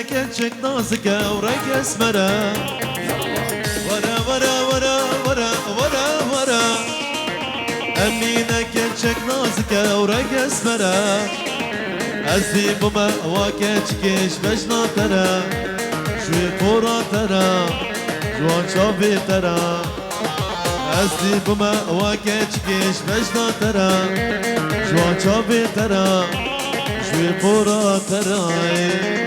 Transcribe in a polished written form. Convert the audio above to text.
كتشك نازك ورق اسمره ورا ورا ورا ورا ورا ورا أمينة كتشك نازك ورق اسمره أزدي بما واكتشكش بجنا ترى شوي فورا ترى جوان شافي ترى أزدي بما واكتشكش بجنا ترى جوان شافي ترى شوي فورا ترى